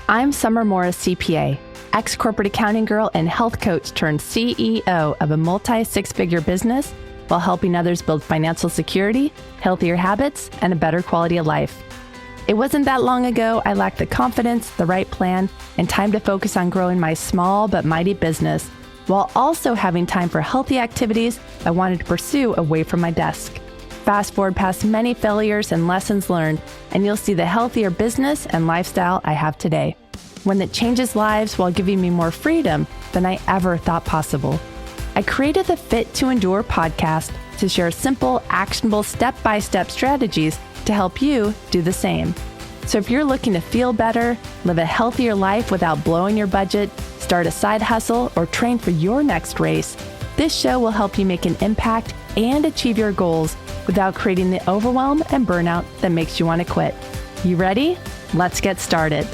I'm Summer Morris, CPA, ex-corporate accounting girl and health coach turned CEO of a multi-six-figure business while helping others build financial security, healthier habits, and a better quality of life. It wasn't that long ago I lacked the confidence, the right plan, and time to focus on growing my small but mighty business, while also having time for healthy activities I wanted to pursue away from my desk. Fast forward past many failures and lessons learned, and you'll see the healthier business and lifestyle I have today. One that changes lives while giving me more freedom than I ever thought possible. I created the Fit to Endure podcast to share simple, actionable, step-by-step strategies to help you do the same. So if you're looking to feel better, live a healthier life without blowing your budget, start a side hustle, or train for your next race, this show will help you make an impact and achieve your goals without creating the overwhelm and burnout that makes you want to quit. You ready? Let's get started.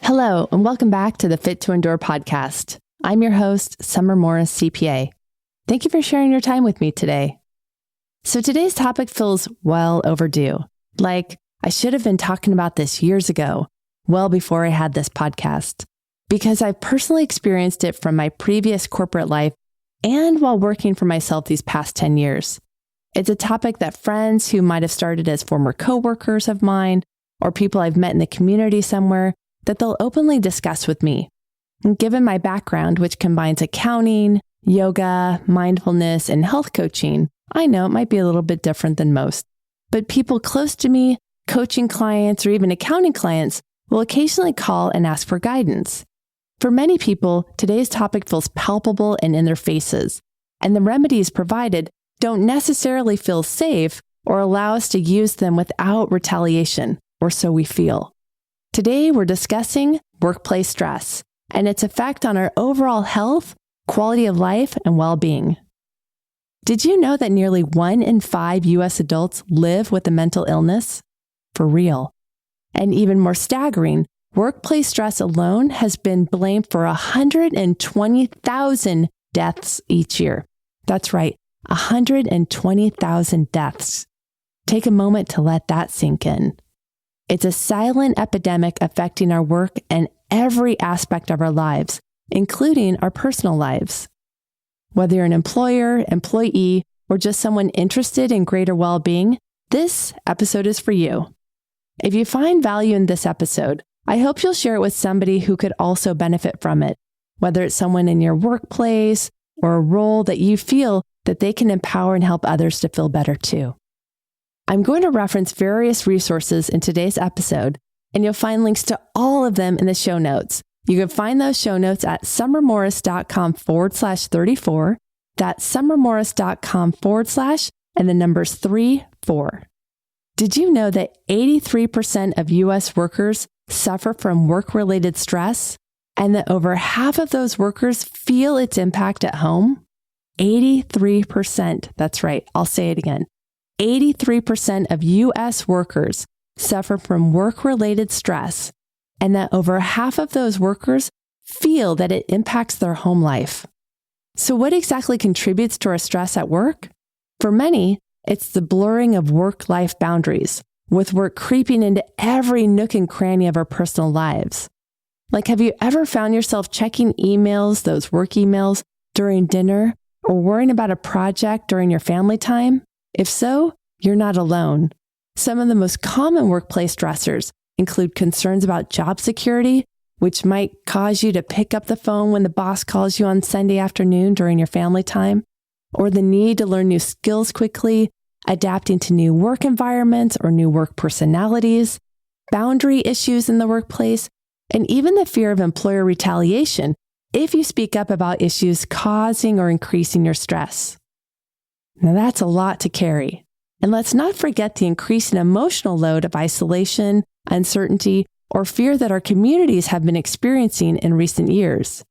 Hello, and welcome back to the Fit to Endure podcast. I'm your host, Summer Morris, CPA. Thank you for sharing your time with me today. So today's topic feels well overdue. Like I should have been talking about this years ago, well before I had this podcast, because I've personally experienced it from my previous corporate life and while working for myself these past 10 years. It's a topic that friends who might have started as former coworkers of mine or people I've met in the community somewhere that they'll openly discuss with me. And given my background, which combines accounting, yoga, mindfulness, and health coaching, I know it might be a little bit different than most. But people close to me, coaching clients, or even accounting clients will occasionally call and ask for guidance. For many people, today's topic feels palpable and in their faces, and the remedies provided don't necessarily feel safe or allow us to use them without retaliation, or so we feel. Today, we're discussing workplace stress and its effect on our overall health, quality of life, and well-being. Did you know that nearly 1 in 5 U.S. adults live with a mental illness? For real. And even more staggering, workplace stress alone has been blamed for 120,000 deaths each year. That's right, 120,000 deaths. Take a moment to let that sink in. It's a silent epidemic affecting our work and every aspect of our lives, including our personal lives. Whether you're an employer, employee, or just someone interested in greater well-being, this episode is for you. If you find value in this episode, I hope you'll share it with somebody who could also benefit from it, whether it's someone in your workplace or a role that you feel that they can empower and help others to feel better too. I'm going to reference various resources in today's episode, and you'll find links to all of them in the show notes. You can find those show notes at summermorris.com/34. That's summermorris.com/ and the numbers 34. Did you know that 83% of U.S. workers suffer from work-related stress and that over half of those workers feel its impact at home? 83%. That's right. I'll say it again. 83% of U.S. workers suffer from work-related stress, and that over half of those workers feel that it impacts their home life. So what exactly contributes to our stress at work? For many, it's the blurring of work-life boundaries, with work creeping into every nook and cranny of our personal lives. Like, have you ever found yourself checking emails, those work emails, during dinner, or worrying about a project during your family time? If so, you're not alone. Some of the most common workplace stressors include concerns about job security, which might cause you to pick up the phone when the boss calls you on Sunday afternoon during your family time, or the need to learn new skills quickly, adapting to new work environments or new work personalities, boundary issues in the workplace, and even the fear of employer retaliation if you speak up about issues causing or increasing your stress. Now that's a lot to carry. And let's not forget the increasing emotional load of isolation, uncertainty, or fear that our communities have been experiencing in recent years.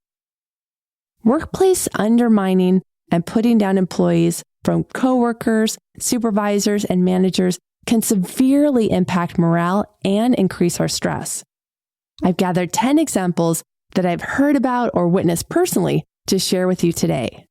Workplace undermining and putting down employees from coworkers, supervisors, and managers can severely impact morale and increase our stress. I've gathered 10 examples that I've heard about or witnessed personally to share with you today.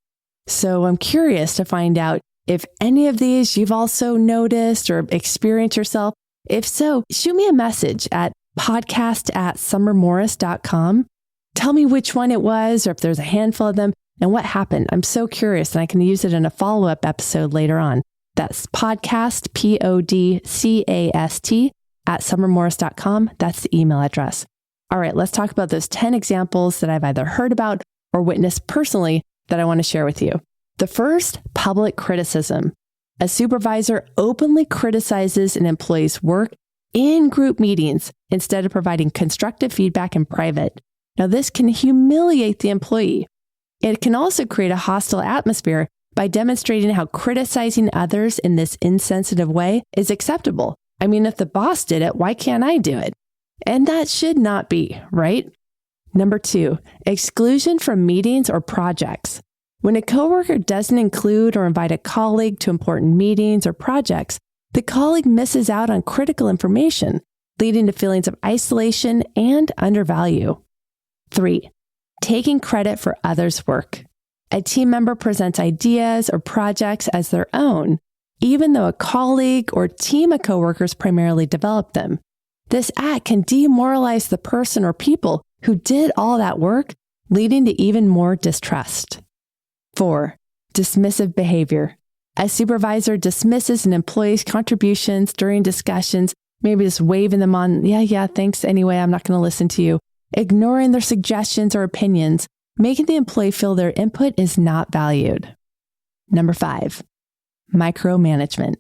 So I'm curious to find out if any of these you've also noticed or experienced yourself. If so, shoot me a message at podcast@summermorris.com. Tell me which one it was or if there's a handful of them and what happened. I'm so curious and I can use it in a follow-up episode later on. That's podcast, podcast, @summermorris.com. That's the email address. All right, let's talk about those 10 examples that I've either heard about or witnessed personally that I want to share with you. The first, public criticism. A supervisor openly criticizes an employee's work in group meetings instead of providing constructive feedback in private. Now, this can humiliate the employee. It can also create a hostile atmosphere by demonstrating how criticizing others in this insensitive way is acceptable. I mean, if the boss did it, why can't I do it? And that should not be, right? Number 2, exclusion from meetings or projects. When a coworker doesn't include or invite a colleague to important meetings or projects, the colleague misses out on critical information, leading to feelings of isolation and undervalue. 3, taking credit for others' work. A team member presents ideas or projects as their own, even though a colleague or team of coworkers primarily developed them. This act can demoralize the person or people who did all that work, leading to even more distrust. 4, dismissive behavior. A supervisor dismisses an employee's contributions during discussions, maybe just waving them on, yeah, thanks anyway, I'm not going to listen to you, ignoring their suggestions or opinions, making the employee feel their input is not valued. Number 5, micromanagement.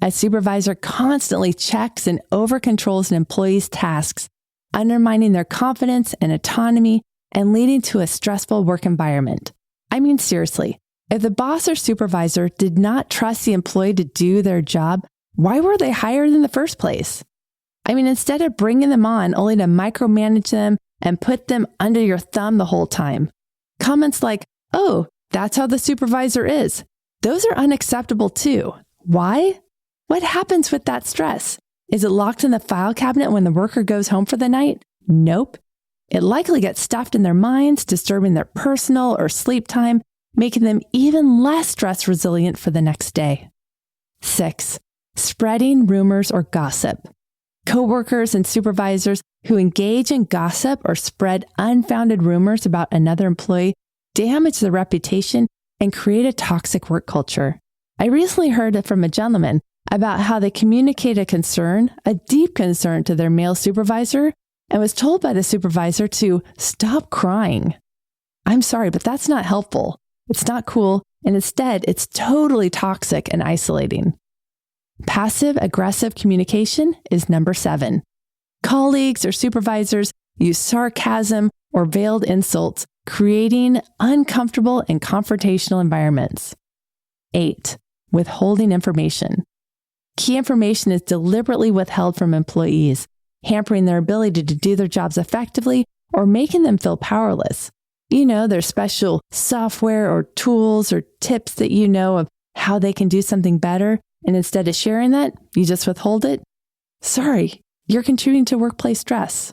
A supervisor constantly checks and over-controls an employee's tasks, undermining their confidence and autonomy and leading to a stressful work environment. I mean, seriously, if the boss or supervisor did not trust the employee to do their job, why were they hired in the first place? I mean, instead of bringing them on only to micromanage them and put them under your thumb the whole time. Comments like, oh, that's how the supervisor is. Those are unacceptable too. Why? What happens with that stress? Is it locked in the file cabinet when the worker goes home for the night? Nope. It likely gets stuffed in their minds, disturbing their personal or sleep time, making them even less stress resilient for the next day. 6, spreading rumors or gossip. Coworkers and supervisors who engage in gossip or spread unfounded rumors about another employee damage their reputation and create a toxic work culture. I recently heard from a gentleman about how they communicated a concern, a deep concern, to their male supervisor and was told by the supervisor to stop crying. I'm sorry, but that's not helpful. It's not cool, and instead, it's totally toxic and isolating. Passive-aggressive communication is number 7. Colleagues or supervisors use sarcasm or veiled insults, creating uncomfortable and confrontational environments. 8, withholding information. Key information is deliberately withheld from employees, hampering their ability to do their jobs effectively or making them feel powerless. You know, there's special software or tools or tips that you know of how they can do something better, and instead of sharing that, you just withhold it? Sorry, you're contributing to workplace stress.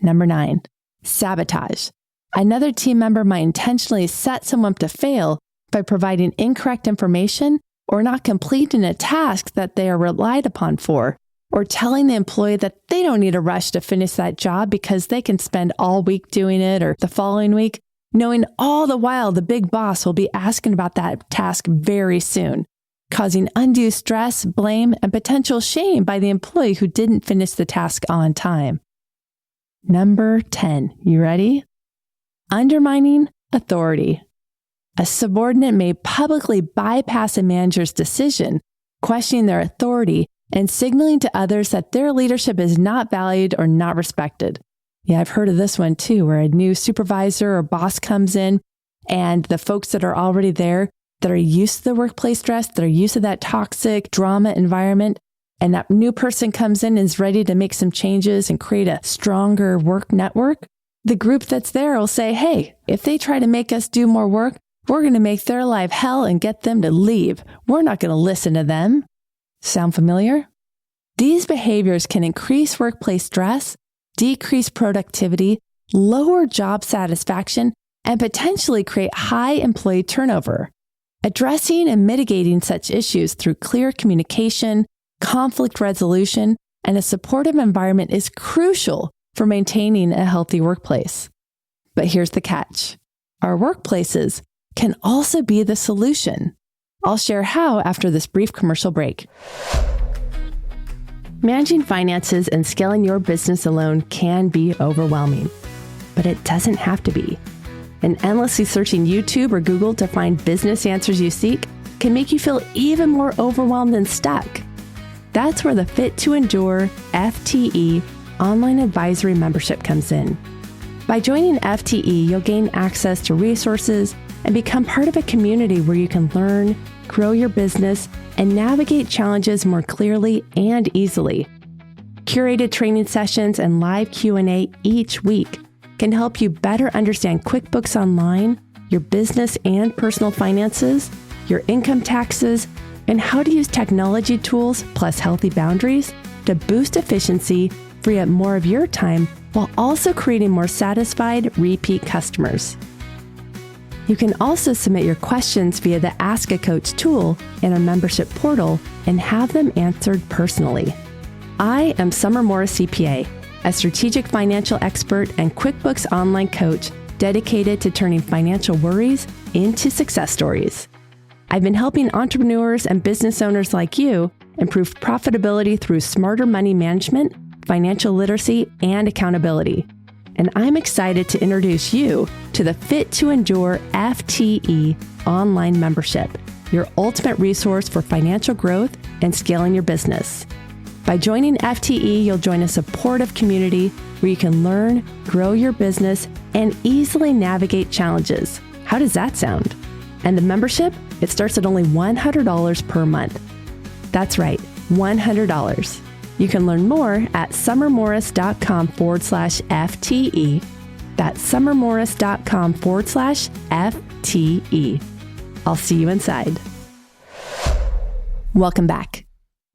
Number 9, sabotage. Another team member might intentionally set someone up to fail by providing incorrect information or not completing a task that they are relied upon for, or telling the employee that they don't need a rush to finish that job because they can spend all week doing it or the following week, knowing all the while the big boss will be asking about that task very soon, causing undue stress, blame, and potential shame by the employee who didn't finish the task on time. Number 10, you ready? Undermining authority. A subordinate may publicly bypass a manager's decision, questioning their authority and signaling to others that their leadership is not valued or not respected. Yeah, I've heard of this one too, where a new supervisor or boss comes in and the folks that are already there that are used to the workplace stress, that are used to that toxic drama environment, and that new person comes in and is ready to make some changes and create a stronger work network, the group that's there will say, hey, if they try to make us do more work, we're going to make their life hell and get them to leave. We're not going to listen to them. Sound familiar? These behaviors can increase workplace stress, decrease productivity, lower job satisfaction, and potentially create high employee turnover. Addressing and mitigating such issues through clear communication, conflict resolution, and a supportive environment is crucial for maintaining a healthy workplace. But here's the catch. Our workplaces can also be the solution. I'll share how after this brief commercial break. Managing finances and scaling your business alone can be overwhelming, but it doesn't have to be. And endlessly searching YouTube or Google to find business answers you seek can make you feel even more overwhelmed and stuck. That's where the Fit to Endure FTE online advisory membership comes in. By joining FTE, you'll gain access to resources and become part of a community where you can learn, grow your business, and navigate challenges more clearly and easily. Curated training sessions and live Q&A each week can help you better understand QuickBooks Online, your business and personal finances, your income taxes, and how to use technology tools plus healthy boundaries to boost efficiency, free up more of your time, while also creating more satisfied repeat customers. You can also submit your questions via the Ask a Coach tool in our membership portal and have them answered personally. I am Summer Morris CPA, a strategic financial expert and QuickBooks Online coach dedicated to turning financial worries into success stories. I've been helping entrepreneurs and business owners like you improve profitability through smarter money management, financial literacy, and accountability. And I'm excited to introduce you to the Fit to Endure FTE online membership, your ultimate resource for financial growth and scaling your business. By joining FTE, you'll join a supportive community where you can learn, grow your business, and easily navigate challenges. How does that sound? And the membership, it starts at only $100 per month. That's right, $100. You can learn more at summermorris.com/FTE. That's summermorris.com/FTE. I'll see you inside. Welcome back.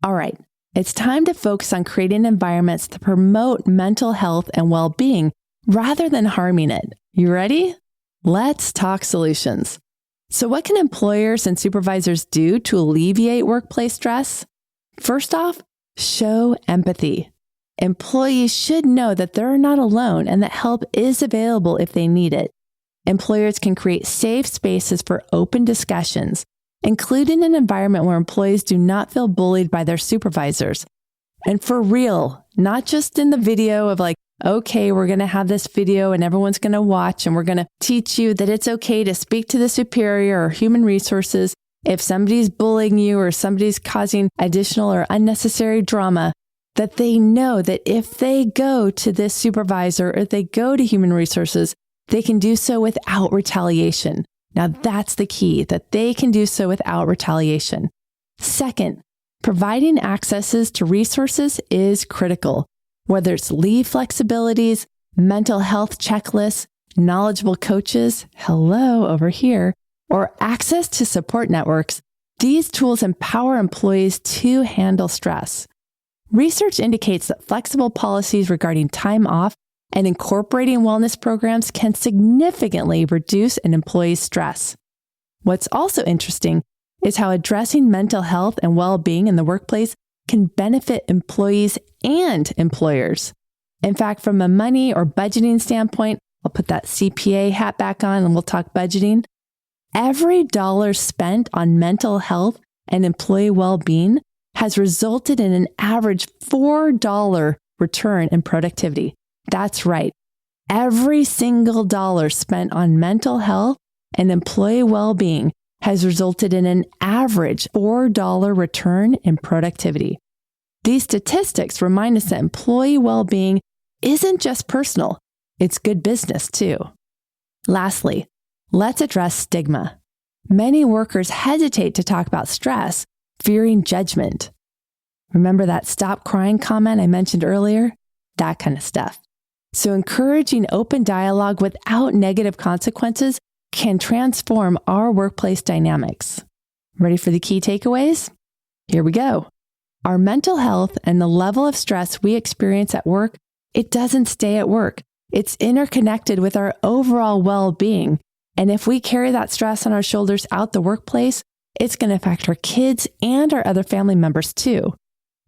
All right, it's time to focus on creating environments that promote mental health and well-being rather than harming it. You ready? Let's talk solutions. So what can employers and supervisors do to alleviate workplace stress? First off, show empathy. Employees should know that they're not alone and that help is available if they need it. Employers can create safe spaces for open discussions, including an environment where employees do not feel bullied by their supervisors. And for real, not just in the video of like, okay, we're going to have this video and everyone's going to watch and we're going to teach you that it's okay to speak to the superior or human resources if somebody's bullying you or somebody's causing additional or unnecessary drama, that they know that if they go to this supervisor or they go to human resources, they can do so without retaliation. Now that's the key, that they can do so without retaliation. Second, providing accesses to resources is critical. Whether it's leave flexibilities, mental health checklists, knowledgeable coaches, hello over here, or access to support networks, these tools empower employees to handle stress. Research indicates that flexible policies regarding time off and incorporating wellness programs can significantly reduce an employee's stress. What's also interesting is how addressing mental health and well-being in the workplace can benefit employees and employers. In fact, from a money or budgeting standpoint, I'll put that CPA hat back on and we'll talk budgeting. Every dollar spent on mental health and employee well-being has resulted in an average $4 return in productivity. That's right. Every single dollar spent on mental health and employee well-being has resulted in an average $4 return in productivity. These statistics remind us that employee well-being isn't just personal, it's good business too. Lastly, let's address stigma. Many workers hesitate to talk about stress, fearing judgment. Remember that stop crying comment I mentioned earlier? That kind of stuff. So encouraging open dialogue without negative consequences can transform our workplace dynamics. Ready for the key takeaways? Here we go. Our mental health and the level of stress we experience at work, it doesn't stay at work. It's interconnected with our overall well-being. And if we carry that stress on our shoulders out the workplace, it's going to affect our kids and our other family members too.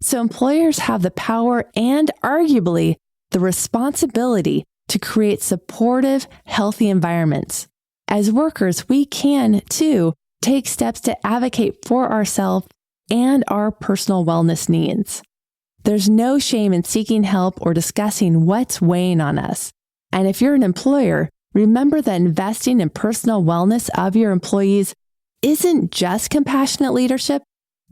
So employers have the power and arguably the responsibility to create supportive, healthy environments. As workers, we can, too, take steps to advocate for ourselves and our personal wellness needs. There's no shame in seeking help or discussing what's weighing on us. And if you're an employer, remember that investing in personal wellness of your employees isn't just compassionate leadership,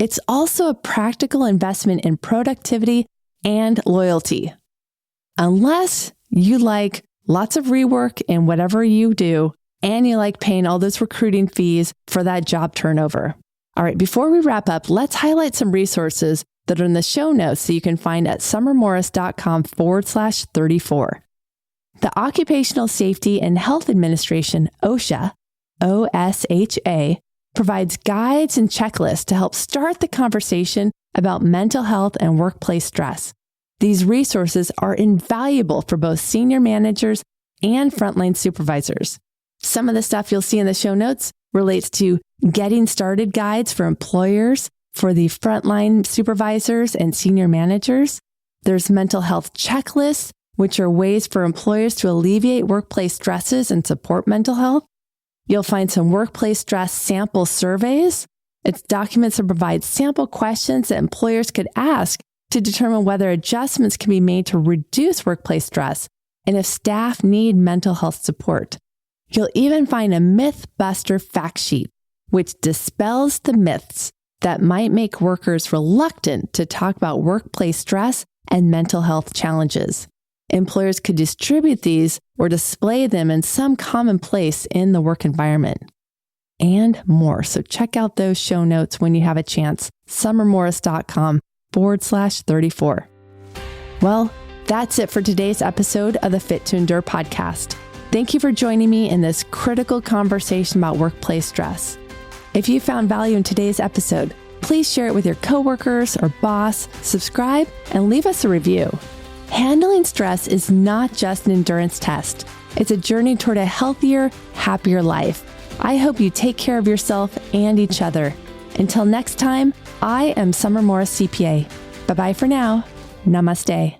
it's also a practical investment in productivity and loyalty. Unless you like lots of rework in whatever you do, and you like paying all those recruiting fees for that job turnover. All right, before we wrap up, let's highlight some resources that are in the show notes that you can find at summermorris.com/34. The Occupational Safety and Health Administration, OSHA, OSHA, provides guides and checklists to help start the conversation about mental health and workplace stress. These resources are invaluable for both senior managers and frontline supervisors. Some of the stuff you'll see in the show notes relates to getting started guides for employers, for the frontline supervisors and senior managers. There's mental health checklists, which are ways for employers to alleviate workplace stresses and support mental health. You'll find some workplace stress sample surveys. It's documents that provide sample questions that employers could ask to determine whether adjustments can be made to reduce workplace stress and if staff need mental health support. You'll even find a Mythbuster fact sheet, which dispels the myths that might make workers reluctant to talk about workplace stress and mental health challenges. Employers could distribute these or display them in some common place in the work environment. And more. So check out those show notes when you have a chance. summermorris.com/34. Well, that's it for today's episode of the Fit to Endure podcast. Thank you for joining me in this critical conversation about workplace stress. If you found value in today's episode, please share it with your coworkers or boss, subscribe, and leave us a review. Handling stress is not just an endurance test. It's a journey toward a healthier, happier life. I hope you take care of yourself and each other. Until next time, I am Summer Morris CPA. Bye-bye for now. Namaste.